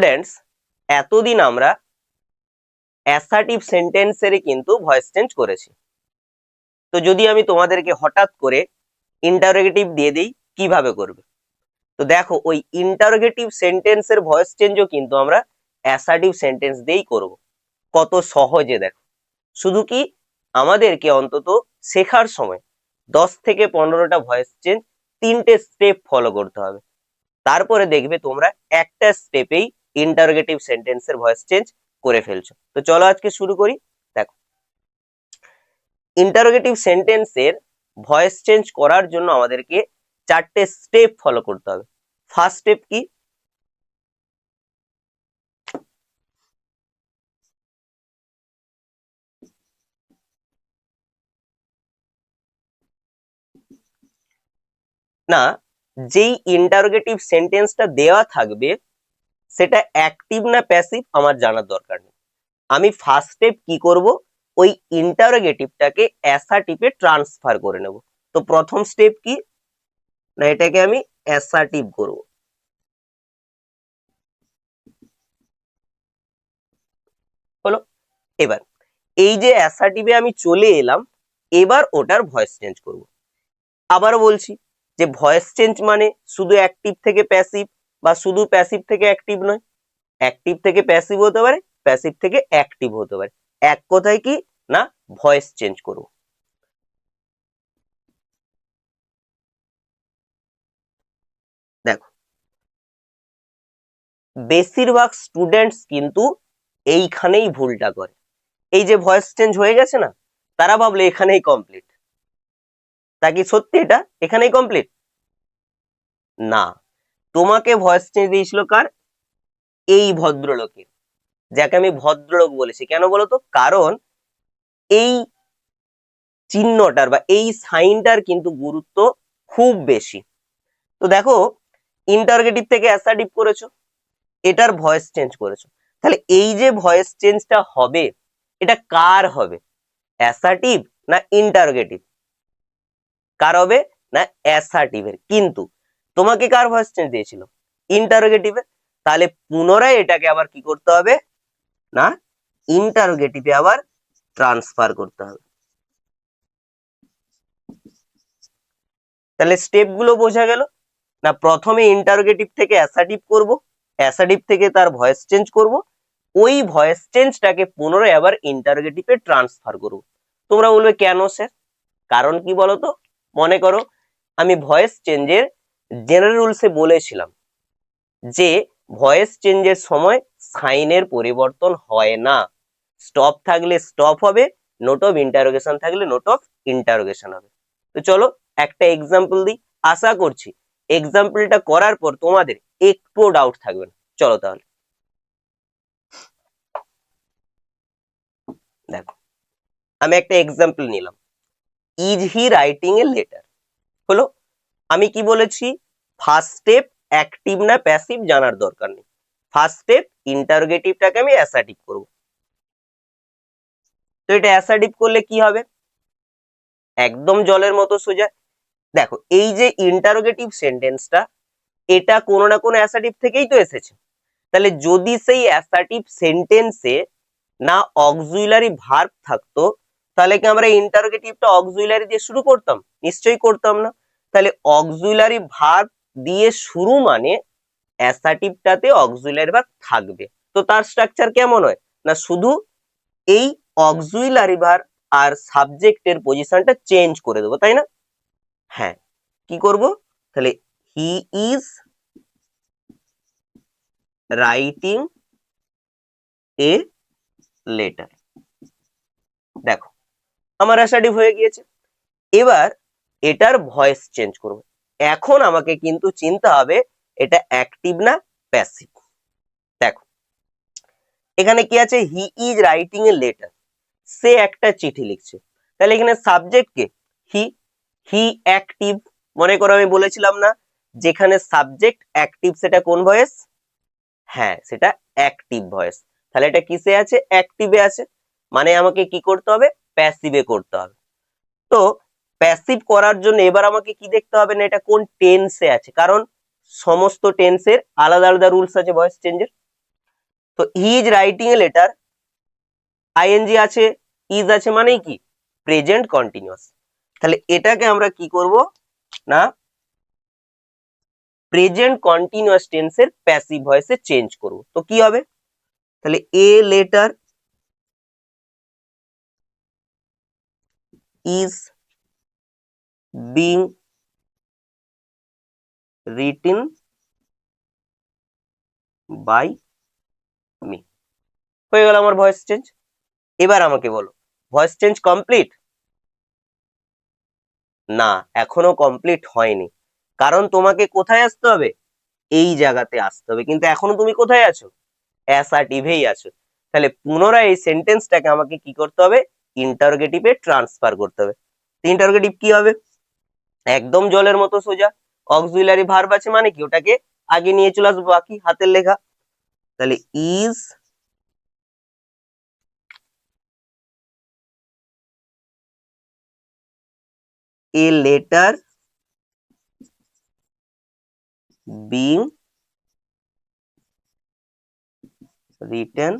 Students, এতদিন আমরা assertive সেন্টেন্সের কিন্তু ভয়েস চেঞ্জ করেছি। তো যদি আমি তোমাদেরকে হঠাৎ করে ইন্টারোগেটিভ দিয়ে দিই, কিভাবে করবে? তো দেখো, ওই ইন্টারোগেটিভ সেন্টেন্সের ভয়েস চেঞ্জও কিন্তু আমরা অ্যাসার্টিভ সেন্টেন্স দিয়েই করব। কত সহজে দেখো। শুধু কি আমাদেরকে অন্তত শেখার সময় 10 থেকে 15টা ভয়েস চেঞ্জ 3টে স্টেপ ফলো করতে হবে। তারপরে দেখবে তোমরা একটা স্টেপেই ইন্টারোগেটিভ সেন্টেন্সের ভয়েস চেঞ্জ করে ফেলছো। তো চলো আজকে শুরু করি। দেখো, ইন্টারোগেটিভ সেন্টেন্সের ভয়েস চেঞ্জ করার জন্য আমাদেরকে 4টে স্টেপ ফলো করতে হবে। ফার্স্ট স্টেপ কি? না, যেই ইন্টারোগেটিভ সেন্টেন্সটা দেওয়া থাকবে সেটা অ্যাক্টিভ না প্যাসিভ আমার জানার দরকার নেই। আমি ফার্স্ট স্টেপ কি করব? ওই ইন্টারোগেটিভটাকে অ্যাসার্টিভে ট্রান্সফার করে নেব। তো প্রথম স্টেপ কি না, এটাকে আমি অ্যাসার্টিভ করব। হলো। এবার এই যে অ্যাসার্টিভে আমি চলে এলাম, এবার ওটার ভয়েস চেঞ্জ করব। আবার বলছি যে ভয়েস চেঞ্জ মানে শুধু অ্যাক্টিভ থেকে প্যাসিভ বা শুধু প্যাসিভ থেকে অ্যাক্টিভ নয়। অ্যাক্টিভ থেকে প্যাসিভ হতে পারে, প্যাসিভ থেকে অ্যাক্টিভ হতে পারে। এক কথায় কি না, ভয়েস চেঞ্জ করব। দেখো, বেশিরভাগ স্টুডেন্টস কিন্তু এইখানেই ভুলটা করে। এই যে ভয়েস চেঞ্জ হয়ে গেছে না, তারা ভাবলে এখানেই কমপ্লিট। তা কি সত্যি এটা এখানেই কমপ্লিট? না, তোমাকে ভয়েস চেঞ্জ দিয়েছিল কার? এই ভদ্রলোকের, যাকে আমি ভদ্রলোক বলেছি। কেন বলতো? কারণ এই চিহ্নটার বা এই সাইনটার কিন্তু গুরুত্ব খুব বেশি। তো দেখো, ইন্টারোগেটিভ থেকে অ্যাসার্টিভ করেছো, এটার ভয়েস চেঞ্জ করেছো। তাহলে এই যে ভয়েস চেঞ্জটা হবে, এটা কার হবে? অ্যাসার্টিভ না ইন্টারোগেটিভ? কার হবে? না অ্যাসার্টিভের। কিন্তু তোমাকে কার ভয়েস চেঞ্জ দিয়েছিল? ইন্টারোগেটিভের। তাহলে পুনরায় এটাকে আবার কি করতে হবে না, ইন্টারোগেটিভে আবার ট্রান্সফার করতে হবে। তাহলে স্টেপ গুলো বোঝা গেল না? প্রথমে ইন্টারোগেটিভ থেকে অ্যাসার্টিভ করব, অ্যাসার্টিভ থেকে তার ভয়েস চেঞ্জ করব, ওই ভয়েস চেঞ্জটাকে পুনরায় আবার ইন্টারোগেটিভে ট্রান্সফার করব। তোমরা বলবে কেন স্যার? কারণ কি বলতো? মনে করো আমি ভয়েস চেঞ্জের জেনারেল রুলসে বলেছিলাম যে ভয়েস চেঞ্জের সময় সাইনের পরিবর্তন হয় না। স্টপ থাকলে স্টপ হবে, নোট অফ ইন্টারোগেশন থাকলে নোট অফ ইন্টারোগেশন হবে। তো চলো একটা এক্সাম্পল দিই। আশা করছি এক্সাম্পলটা করার পর তোমাদের একটু ডাউট থাকবে না। চলো তাহলে দেখো, আমি একটা এক্সাম্পল নিলাম। Is he writing a letter? হলো। আমি কি বলেছি? ফার্স্ট স্টেপ অ্যাক্টিভ না প্যাসিভ জানার দরকার নেই। ফার্স্ট স্টেপ ইন্টারোগেটিভটাকে আমি অ্যাসার্টিভ করব। তো এটা অ্যাসার্টিভ করলে কি হবে? একদম জলের মতো সোজা। দেখো, এই যে ইন্টারোগেটিভ সেন্টেন্সটা, এটা কোনো না কোনো অ্যাসার্টিভ থেকেই তো এসেছে। তাহলে যদি সেই অ্যাসার্টিভ সেন্টেন্সে না অক্সিলারি ভার্ব থাকতো, তাহলে কি আমরা ইন্টারোগেটিভটা অক্সিলারি দিয়ে শুরু করতাম? নিশ্চয়ই করতাম না। তাহলে অক্সিলারি ভার্ব দিয়ে শুরু মানে অ্যাসার্টিভটাতে অক্সিলারি ভার্ব থাকবে। তো তার স্ট্রাকচার কেমন হয় না, শুধু এই অক্সিলারি ভার্ব আর সাবজেক্টের পজিশনটা চেঞ্জ করে দেবো, তাই না? হ্যাঁ, কি করব? তাহলে হি ইজ রাইটিং এ লেটার। দেখো, আমার অ্যাসার্টিভ হয়ে গিয়েছে। এবার এটার ভয়েস চেঞ্জ করব। এখন আমাকে কিন্তু চিন্তা হবে এটা অ্যাক্টিভ না প্যাসিভ। দেখো, এখানে কি আছে? He is writing a letter, সে একটা চিঠি লিখছে। তাহলে এখানে সাবজেক্ট কে? হি। হি অ্যাক্টিভ। মনে করো আমি বলেছিলাম না, যেখানে সাবজেক্ট অ্যাক্টিভ সেটা কোন ভয়েস? হ্যাঁ, সেটা অ্যাক্টিভ ভয়েস। তাহলে এটা কিসে আছে? অ্যাক্টিভে আছে। মানে আমাকে কি করতে হবে? প্যাসিভে করতে হবে। তো প্যাসিভ করার জন্য এবার আমাকে কি দেখতে হবে না, এটা কোন টেন্সে আছে। কারণ সমস্ত টেন্সের আলাদা আলাদা রুলস আছে ভয়েস চেঞ্জের। তো he is writing a letter, ING আছে, ইজ আছে, মানে কি প্রেজেন্ট কন্টিনিউয়াস। তাহলে এটাকে আমরা কি করব না প্রেজেন্ট কন্টিনিউয়াস টেন্সের প্যাসিভ ভয়েসে চেঞ্জ করব। তো কি হবে, তাহলে a letter is being written by me. হয়ে গেল আমার ভয়েস চেঞ্জ। এবার আমাকে বলো ভয়েস চেঞ্জ কমপ্লিট? না, এখনো কমপ্লিট হয়নি, কারণ তোমাকে কোথায় আসতে হবে, এই জায়গাতে আসতে হবে, কিন্তু এখনো তুমি কোথায় আছো, অ্যাসার্টিভেই আছো। তাহলে পুনরায় এই সেন্টেন্সটাকে আমাকে কি করতে হবে, ইন্টারোগেটিভে ট্রান্সফার করতে হবে। ইন্টারোগেটিভ কি হবে, একদম জলের মতো সোজা, অক্সিলারি ভার্ব আছে মানে কি ওটাকে আগে নিয়ে চলে আসবো, বাকি হাতের লেখা। তাহলে is a letter being written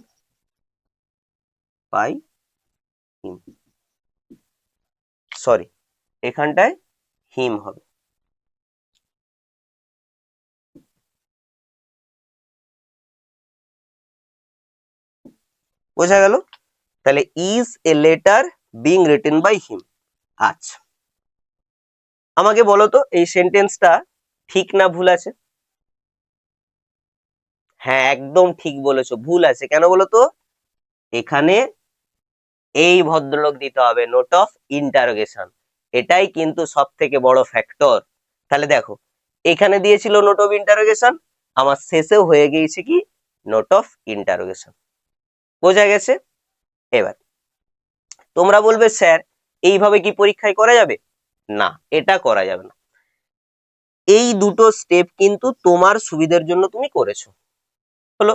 by him, sorry এখানটায় হিম হবে। বোঝা গেল? তাহলে is a letter being written by him. আচ্ছা, আমাকে বলো তো এই সেন্টেন্সটা ঠিক না ভুল আছে? হ্যাঁ, একদম ঠিক বলেছো, ভুল আছে। কেন বলো তো, এখানে এই ভদ্রলোক দিতে হবে নোট অফ ইন্টারোগেশন, এটাই কিন্তু সব থেকে বড় ফ্যাক্টর। তাহলে দেখো এখানে দিয়েছিল নোট অফ ইন্টারোগেশন, আমার শেষেও হয়ে গিয়েছে কি নোট অফ ইন্টারোগেশন। বোঝা গেছে? এবার তোমরা বলবে স্যার এইভাবে কি পরীক্ষায় করা যাবে? না, এটা করা যাবে না। এই দুটো স্টেপ কিন্তু তোমার সুবিধার জন্য তুমি করেছো, হলো,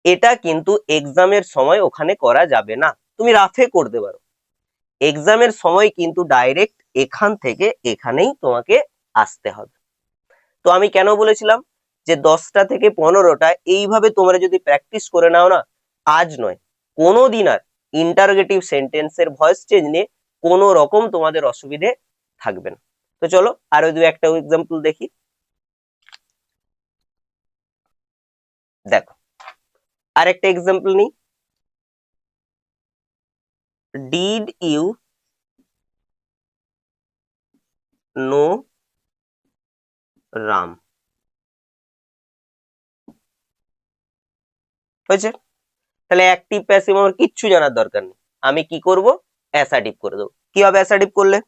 এটা কিন্তু এক্সামের সময় ওখানে করা যাবে না, তুমি রাফে করতে পারো। এক্সামের সময় কিন্তু ডাইরেক্ট এখান থেকে এখানেই তোমাকে আসতে হবে। তো আমি কেন বলেছিলাম যে 10টা থেকে 15টা এইভাবে তোমরা যদি প্র্যাকটিস করে নাও না, আজ নয় কোনোদিন আর ইন্টারোগেটিভ সেন্টেন্সের ভয়েস চেঞ্জ নিয়ে কোনো রকম তোমাদের অসুবিধে থাকবে না। তো চলো আরো দু একটা এক্সাম্পল দেখি। দেখো আরেকটা এক্সাম্পল নিই। Did you know Ram? হয়েছে? তাহলে অ্যাক্টিভ প্যাসিভ আমার কিচ্ছু জানার দরকার নেই, আমি কি করব অ্যাসার্টিভ করে দেবো। কি হবে অ্যাসার্টিভ করলে,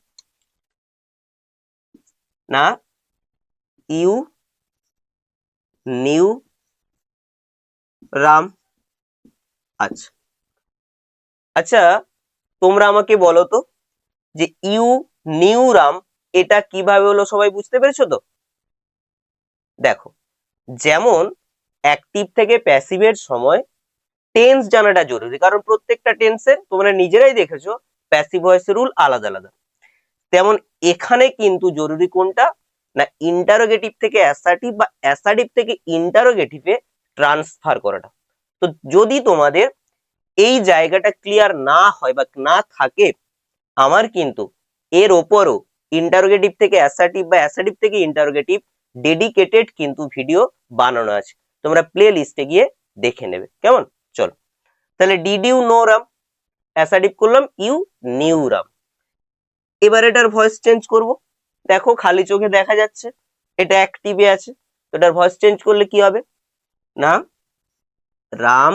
না ইউ নিউ রাম। আচ্ছা আচ্ছা, তোমরা আমাকে বলো তো যে ইউ নিউ রাম এটা কিভাবে হলো, সবাই বুঝতে পেরেছো তো? দেখো যেমন অ্যাক্টিভ থেকে প্যাসিভের সময় টেন্স জানাটা জরুরি, কারণ প্রত্যেকটা টেন্সের তোমরা নিজেরাই দেখেছো প্যাসিভ ভয়েসের রুল আলাদা আলাদা। তেমন এখানে কিন্তু জরুরি কোনটা, না ইন্টারোগেটিভ থেকে অ্যাসার্টিভ বা অ্যাসার্টিভ থেকে ইন্টারোগেটিভে ট্রান্সফার করাটা। তো যদি তোমাদের এই জায়গাটা ক্লিয়ার না হয় বা না থাকে, আমার কিন্তু এর ওপরও ইন্টারোগেটিভ থেকে অ্যাসার্টিভ বা অ্যাসার্টিভ থেকে ইন্টারোগেটিভ ডেডিকেটেড কিন্তু ভিডিও বানানো আছে, তোমরা প্লে লিস্টে গিয়ে দেখে নেবে, কেমন? চলো তাহলে did you know Ram, assertive করলাম ইউ নিউ রাম। এবার এটার ভয়েস চেঞ্জ করব। দেখো খালি চোখে দেখা যাচ্ছে এটা অ্যাক্টিভে আছে, তো এটার ভয়েস চেঞ্জ করলে কি হবে, না Ram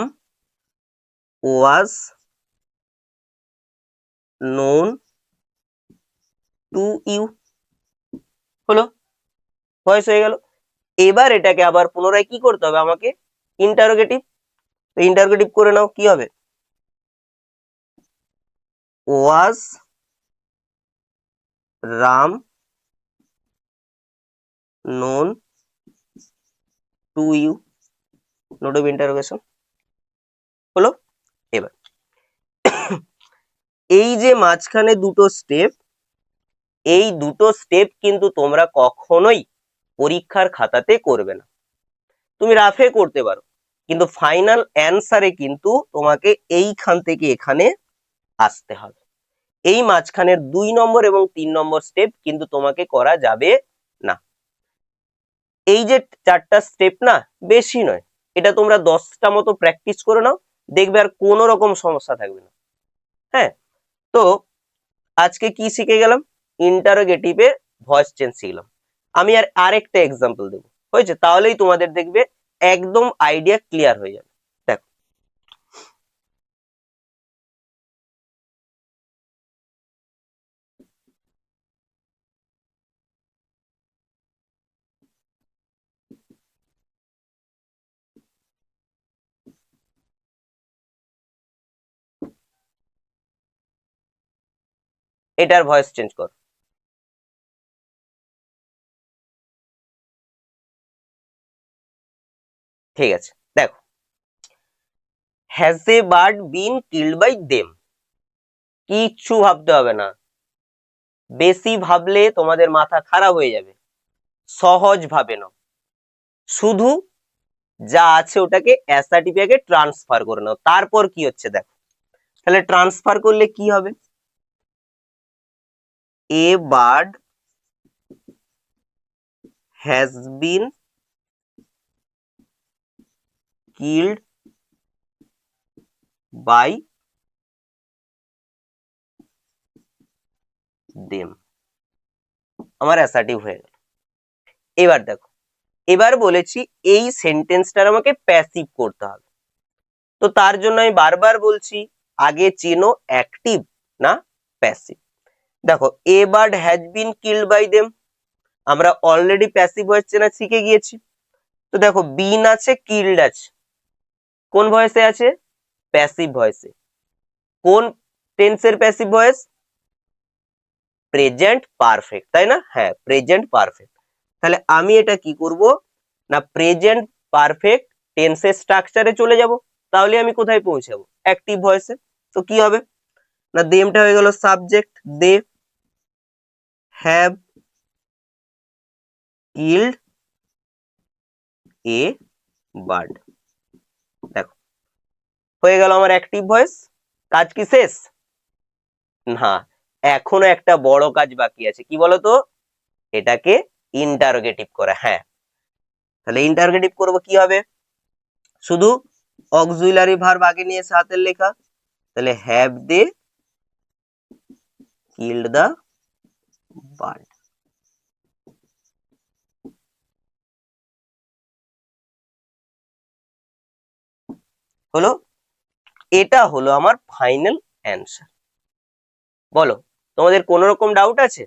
was known to you, হলো, ভয়েস হয়ে গেল। এবার এটাকে আবার পুনরায় কি করতে হবে আমাকে, ইন্টারোগেটিভ। তো ইন্টারোগেটিভ করে নাও, কি হবে, was Ram known to you, note of interrogation, হলো। এবার এই যে মাঝখানে দুটো স্টেপ, এই দুটো স্টেপ কিন্তু তোমরা কখনোই পরীক্ষার খাতাতে করবে না, তুমি রাফে করতে পারো, কিন্তু ফাইনাল অ্যান্সারে কিন্তু তোমাকে এইখান থেকে এখানে আসতে হবে। এই মাঝখানের 2 নম্বর এবং 3 নম্বর স্টেপ কিন্তু তোমাকে করা যাবে না। এই যে 4টা স্টেপ না, বেশি নয়, এটা তোমরা 10টা মতো প্র্যাকটিস করে নাও, দেখবে আর কোনো রকম সমস্যা থাকবে না। হ্যাঁ, তো আজকে কি শিখে গেলাম? ইন্টারোগেটিভে ভয়েস চেঞ্জ শিখলাম। আমি আর আরেকটা এক্সাম্পল দেবো, হয়েছে? তাহলেই তোমাদের দেখবে একদম আইডিয়া ক্লিয়ার হয়ে যাবে। দেখো, এটার ভয়েস চেঞ্জ কর। ঠিক আছে, দেখো, has a bird been killed by them. কিচ্ছু ভাবতে হবে না, বেশি ভাবলে তোমাদের মাথা খারাপ হয়ে যাবে। সহজ ভাবে নাও, শুধু যা আছে ওটাকে অ্যাসার্টিভ আগে ট্রান্সফার করে নাও। তারপর কি হচ্ছে দেখো, তাহলে ট্রান্সফার করলে কি হবে? A bird has been killed by them, আমার অ্যাসার্টিভ হয়ে গেল। এবার দেখো, এবার বলেছি এই সেন্টেন্সটার আমাকে প্যাসিভ করতে হবে। তো তার জন্য আমি বারবার বলছি, আগে চেনো অ্যাক্টিভ না প্যাসিভ। দেখো, a bird has been killed by them, আমরা অলরেডি প্যাসিভ ভয়েস চেনা শিখে গিয়েছি। তো দেখো, বিন আছে, কিল্ড আছে, কোন ভয়েসে আছে? প্যাসিভ ভয়েসে। কোন টেন্সের প্যাসিভ ভয়েস? প্রেজেন্ট পারফেক্ট, তাই না? হ্যাঁ, প্রেজেন্ট পারফেক্ট। তাহলে আমি এটা কি করব না, প্রেজেন্ট পারফেক্ট টেন্সের স্ট্রাকচারে চলে যাব। তাহলে আমি কোথায় পৌঁছাবো? অ্যাক্টিভ ভয়েসে। তো কি হবে না, দেমটা হয়ে গেল subject, they have killed a bird. দেখো, হয়ে গেল আমার অ্যাক্টিভ ভয়েস। কাজ কি শেষ? না, এখনো একটা বড় কাজ বাকি আছে। কি বলতো? এটাকে ইন্টারোগেটিভ করা। হ্যাঁ, তাহলে ইন্টারোগেটিভ করব কি হবে? শুধু অক্সিলারি ভার্ব আগে নিয়ে হাতের লেখা, তাহলে have they killed the bird. হলো, এটা হলো আমার ফাইনাল অ্যান্সার। বলো, তোমাদের কোন রকম ডাউট আছে?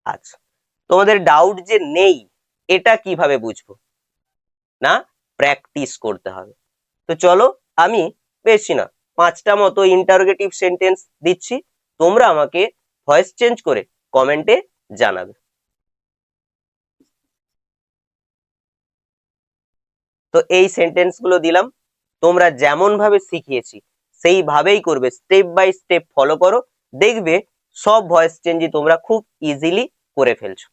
আচ্ছা, তোমাদের ডাউট যে নেই এটা কিভাবে বুঝবো? না, প্র্যাকটিস করতে হবে। তো চলো, আমি বেশি না 5টা মতো ইন্টারোগেটিভ সেন্টেন্স দিচ্ছি, তোমরা আমাকে ভয়েস চেঞ্জ করে কমেন্টে জানাবে। তো এই সেন্টেন্স গুলো দিলাম, তোমরা যেমন ভাবে শিখিয়েছি সেইভাবেই করবে, স্টেপ বাই স্টেপ ফলো করো, দেখবে সব ভয়েস চেঞ্জই তোমরা খুব ইজিলি করে ফেলছো।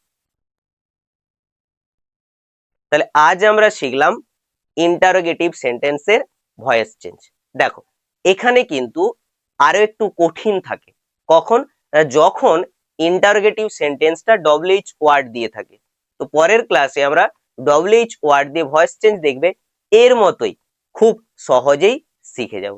তাহলে আজ আমরা শিখলাম ইন্টারোগেটিভ সেন্টেন্সের ভয়েস চেঞ্জ। দেখো, এখানে কিন্তু আরো একটু কঠিন থাকে। কখন? যখন ইন্টারোগেটিভ সেন্টেন্সটা ডব্লিউএইচ ওয়ার্ড দিয়ে থাকে। তো পরের ক্লাসে আমরা ডব্লিউএইচ ওয়ার্ড দিয়ে ভয়েস চেঞ্জ দেখবে, এর মতোই খুব সহজেই শিখে যাব।